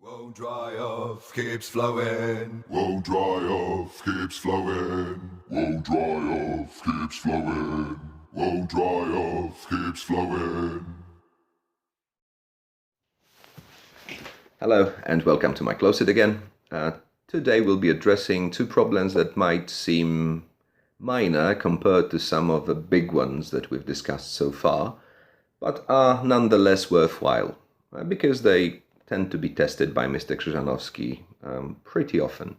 Won't dry off, keeps flowing. Won't dry off, keeps flowing. Won't dry off, keeps flowing. Won't dry off, keeps flowing. Hello and welcome to my Close It again. Today we'll be addressing two problems that might seem minor compared to some of the big ones that we've discussed so far, but are nonetheless worthwhile because they tend to be tested by Mr. Krzyżanowski pretty often.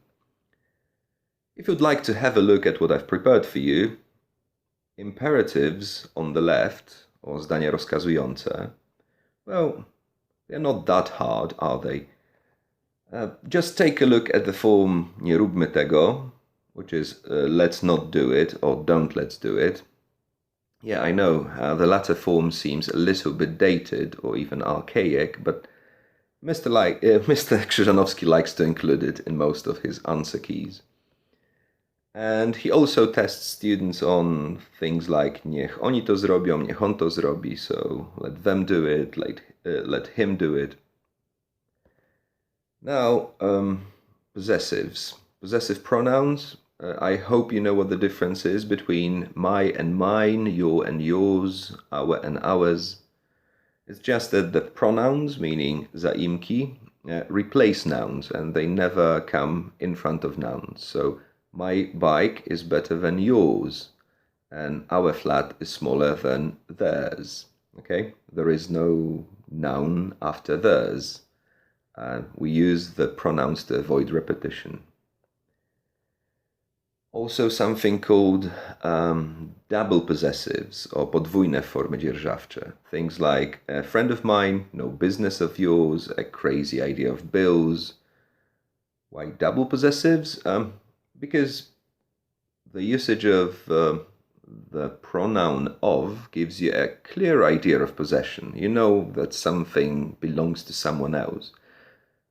If you'd like to have a look at what I've prepared for you, imperatives on the left, or zdania rozkazujące, well, they're not that hard, are they? Just take a look at the form nie róbmy tego, which is let's not do it or don't let's do it. Yeah, I know, the latter form seems a little bit dated or even archaic, but Mr. Krzyżanowski likes to include it in most of his answer keys. And he also tests students on things like niech oni to zrobią, niech on to zrobi, so let them do it, let him do it. Now, possessives. Possessive pronouns. I hope you know what the difference is between my and mine, your and yours, our and ours. It's just that the pronouns, meaning zaimki, replace nouns and they never come in front of nouns. So my bike is better than yours and our flat is smaller than theirs. Okay? There is no noun after theirs. We use the pronouns to avoid repetition. Also something called double possessives or podwójne formy dzierżawcze. Things like a friend of mine, no business of yours, a crazy idea of Bill's. Why double possessives? Because the usage of the pronoun of gives you a clear idea of possession. You know that something belongs to someone else.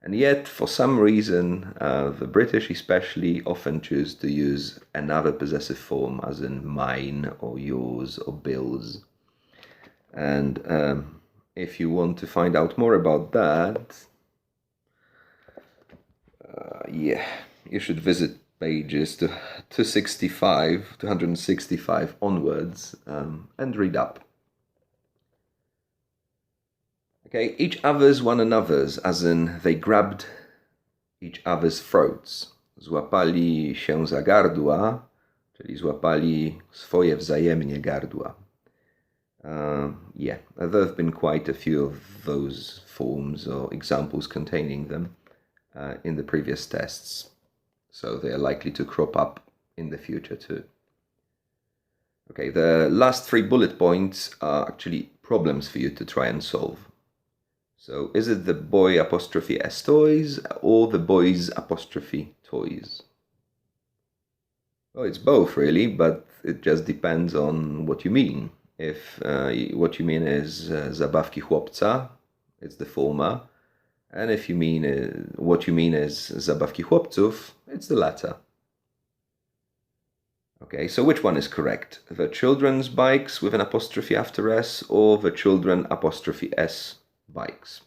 And yet, for some reason, the British especially often choose to use another possessive form, as in mine or yours or Bill's. And if you want to find out more about that, you should visit pages 265 onwards and read up. Okay, each other's one another's, as in they grabbed each other's throats. Złapali się za gardła, czyli złapali swoje wzajemnie gardła. There have been quite a few of those forms or examples containing them in the previous tests, so they are likely to crop up in the future too. Okay, the last 3 bullet points are actually problems for you to try and solve. So, is it the boy apostrophe s toys or the boys apostrophe toys? Well, it's both really, but it just depends on what you mean. If what you mean is zabawki chłopca, it's the former. And if you mean what you mean is zabawki chłopców, it's the latter. Okay, so which one is correct? The children's bikes with an apostrophe after s or the children apostrophe s bikes?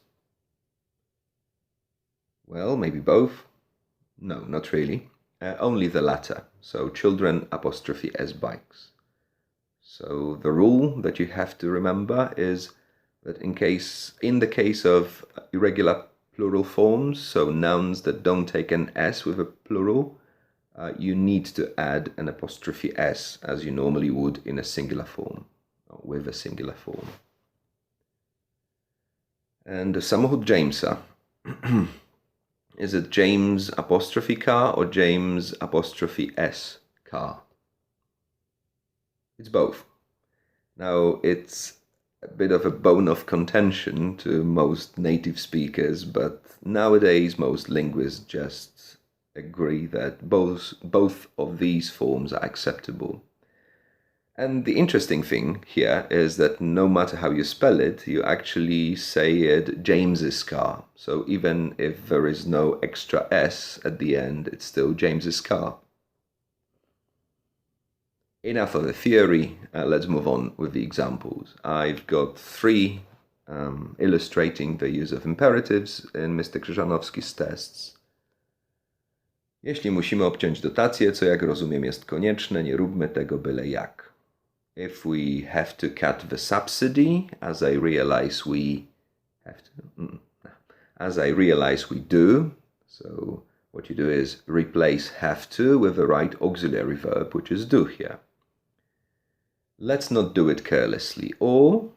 Well, maybe both. No, not really. Only the latter. So children apostrophe s bikes. So the rule that you have to remember is that in the case of irregular plural forms, so nouns that don't take an s with a plural, you need to add an apostrophe s as you normally would in a singular form, or with a singular form. And samochód Jamesa. Is it James apostrophe car or James apostrophe s car? It's both. Now, it's a bit of a bone of contention to most native speakers, but nowadays most linguists just agree that both of these forms are acceptable. And the interesting thing here is that no matter how you spell it, you actually say it James's car. So even if there is no extra s at the end, it's still James's car. Enough of the theory, let's move on with the examples. I've got 3 illustrating the use of imperatives in Mr. Krzyżanowski's tests. Jeśli musimy obciąć dotację, co jak rozumiem jest konieczne, nie róbmy tego byle jak. If we have to cut the subsidy, as I realize we have to, as I realize we do, so what you do is replace have to with the right auxiliary verb, which is do here. Let's not do it carelessly, or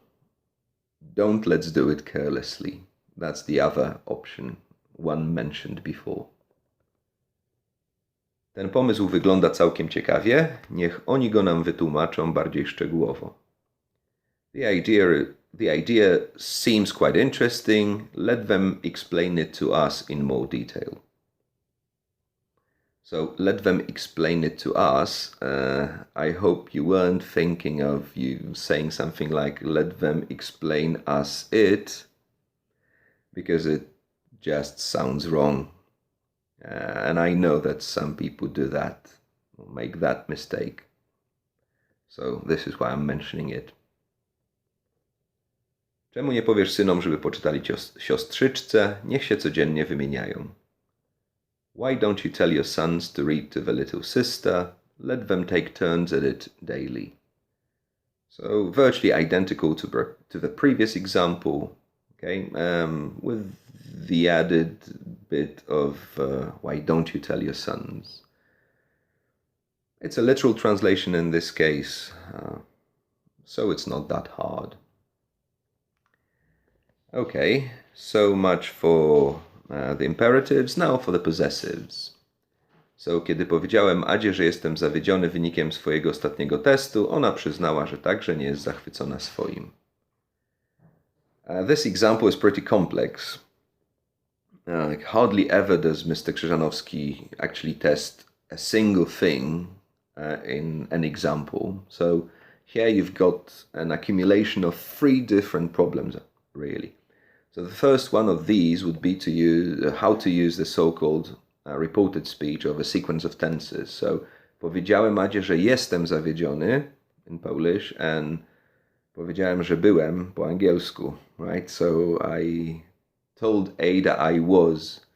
don't let's do it carelessly. That's the other option, one mentioned before. Ten pomysł wygląda całkiem ciekawie. Niech oni go nam wytłumaczą bardziej szczegółowo. The idea seems quite interesting. Let them explain it to us in more detail. So, let them explain it to us. I hope you weren't thinking of you saying something like, let them explain us it, because it just sounds wrong. And I know that some people do that, or make that mistake. So, this is why I'm mentioning it. Czemu nie powiesz synom, żeby poczytali siostrzyczce? Niech się codziennie wymieniają. Why don't you tell your sons to read to the little sister? Let them take turns at it daily. So virtually identical to the previous example, okay, with the added bit of why don't you tell your sons? It's a literal translation in this case, so it's not that hard. Okay, so much for the imperatives, now for the possessives. So, kiedy powiedziałem Adzie, że jestem zawiedziony wynikiem swojego ostatniego testu, ona przyznała, że także nie jest zachwycona swoim. This example is pretty complex. Hardly ever does Mr. Krzyżanowski actually test a single thing in an example. So, here you've got an accumulation of 3 different problems, really. So the first one of these would be to use how to use the so-called reported speech of a sequence of tenses. So powiedziałem Adzie, że jestem zawiedziony in Polish, and powiedziałem, że byłem po angielsku, right? So I told A that I was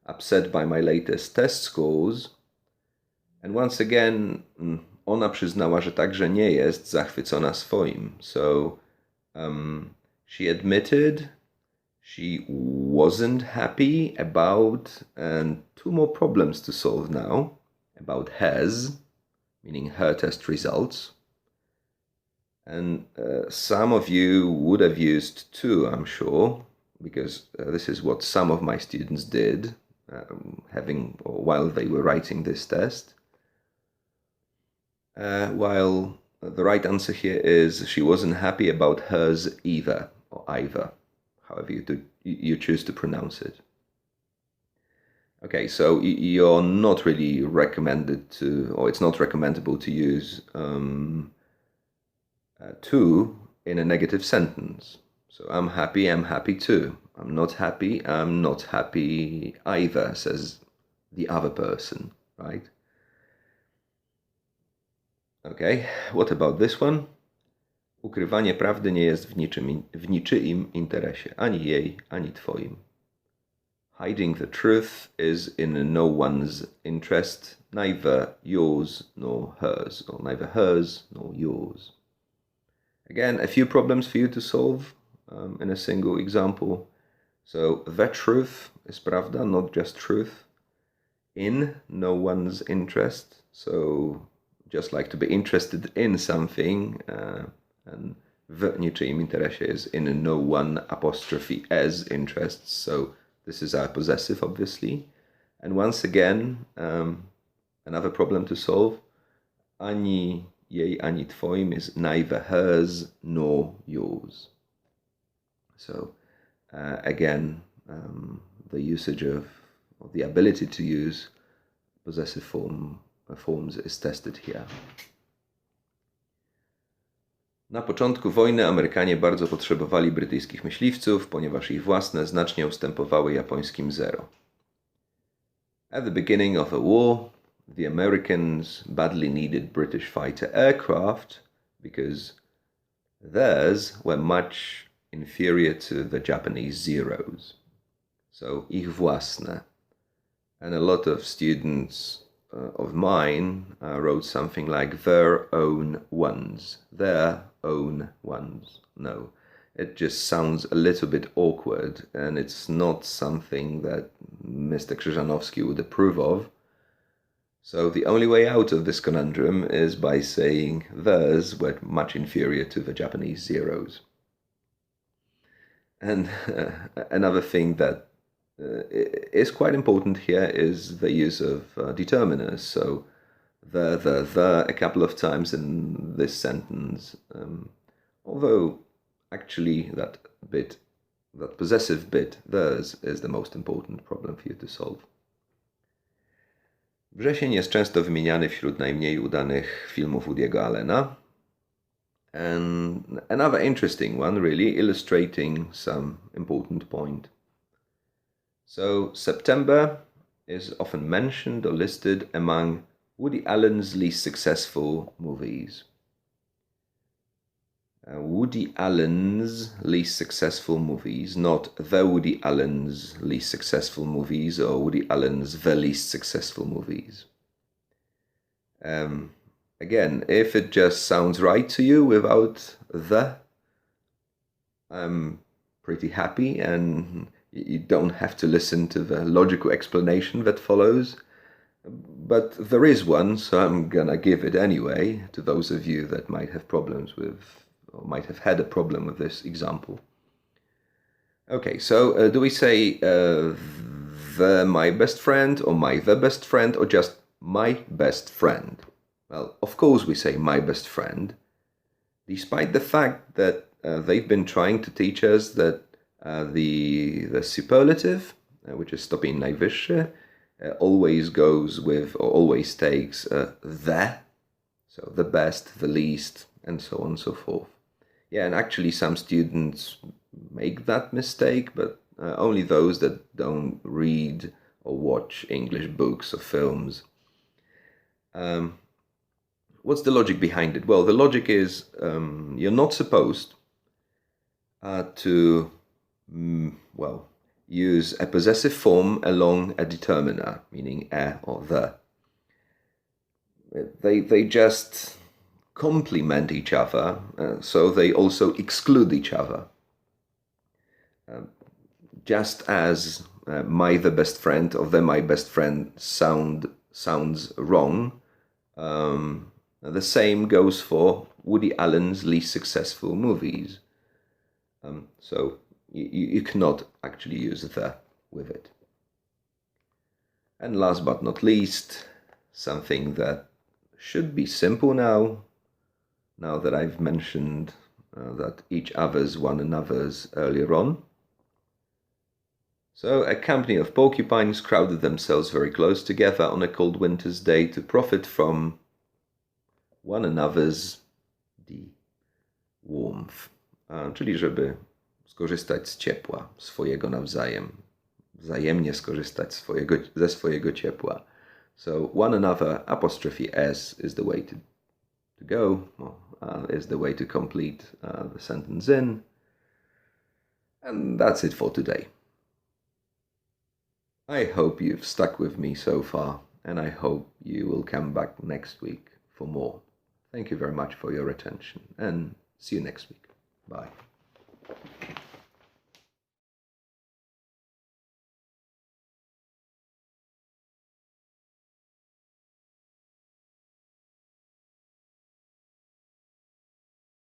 upset by my latest test scores, and once again ona przyznała, że także nie jest zachwycona swoim. So she admitted she wasn't happy about, and 2 more problems to solve now, about hers, meaning her test results. And some of you would have used to, I'm sure, because this is what some of my students did while they were writing this test. While the right answer here is she wasn't happy about hers either, or either, however you choose to pronounce it. Okay, so you're not really recommended to, or it's not recommendable to use to in a negative sentence. So I'm happy too. I'm not happy either, says the other person, right? Okay, what about this one? Ukrywanie prawdy nie jest w niczyim interesie, ani jej, ani twoim. Hiding the truth is in no one's interest, neither yours nor hers, or neither hers nor yours. Again, a few problems for you to solve in a single example. So, the truth is prawda, not just truth. In no one's interest, so just like to be interested in something, and w niczyim interesie is in no one apostrophe as interests, so this is our possessive, obviously. And once again, another problem to solve. Ani jej, ani twoim is neither hers nor yours. So, again, the usage of the ability to use possessive forms is tested here. Na początku wojny Amerykanie bardzo potrzebowali brytyjskich myśliwców, ponieważ ich własne znacznie ustępowały japońskim zero. At the beginning of the war, the Americans badly needed British fighter aircraft because theirs were much inferior to the Japanese zeros. So ich własne. And a lot of students of mine wrote something like their own ones. Their own ones. No, it just sounds a little bit awkward, and it's not something that Mr. Krzyżanowski would approve of. So the only way out of this conundrum is by saying theirs were much inferior to the Japanese zeros. And another thing that is quite important here is the use of determiners. So the a couple of times in this sentence, although actually that possessive bit, theirs, is the most important problem for you to solve. Wrzesień jest często wymieniany wśród najmniej udanych filmów Woody'ego Allena. And another interesting one, really, illustrating some important point. So September is often mentioned or listed among Woody Allen's least successful movies. Woody Allen's least successful movies, not the Woody Allen's least successful movies or Woody Allen's the least successful movies. Again, if it just sounds right to you without the, I'm pretty happy, and you don't have to listen to the logical explanation that follows. But there is one, so I'm gonna give it anyway to those of you that might have problems with, or might have had a problem with this example. Okay, so do we say the my best friend, or my the best friend, or just my best friend? Well, of course we say my best friend, despite the fact that they've been trying to teach us that the superlative, which is stopień najwyższy, always goes with, or always takes the, so the best, the least, and so on and so forth. Yeah, and actually some students make that mistake, but only those that don't read or watch English books or films. What's the logic behind it? Well, the logic is you're not supposed to use a possessive form along a determiner, meaning a or the. They just complement each other, so they also exclude each other. Just as my the best friend or the my best friend sounds wrong, the same goes for Woody Allen's least successful movies. So you cannot actually use the with it. And last but not least, something that should be simple now that I've mentioned that each other's one another's earlier on. So a company of porcupines crowded themselves very close together on a cold winter's day to profit from one another's warmth. Czyli żeby skorzystać z ciepła swojego nawzajem. Wzajemnie skorzystać ze swojego ciepła. So one another apostrophe s is the way to go, is the way to complete the sentence in. And that's it for today. I hope you've stuck with me so far, and I hope you will come back next week for more. Thank you very much for your attention, and see you next week. Bye.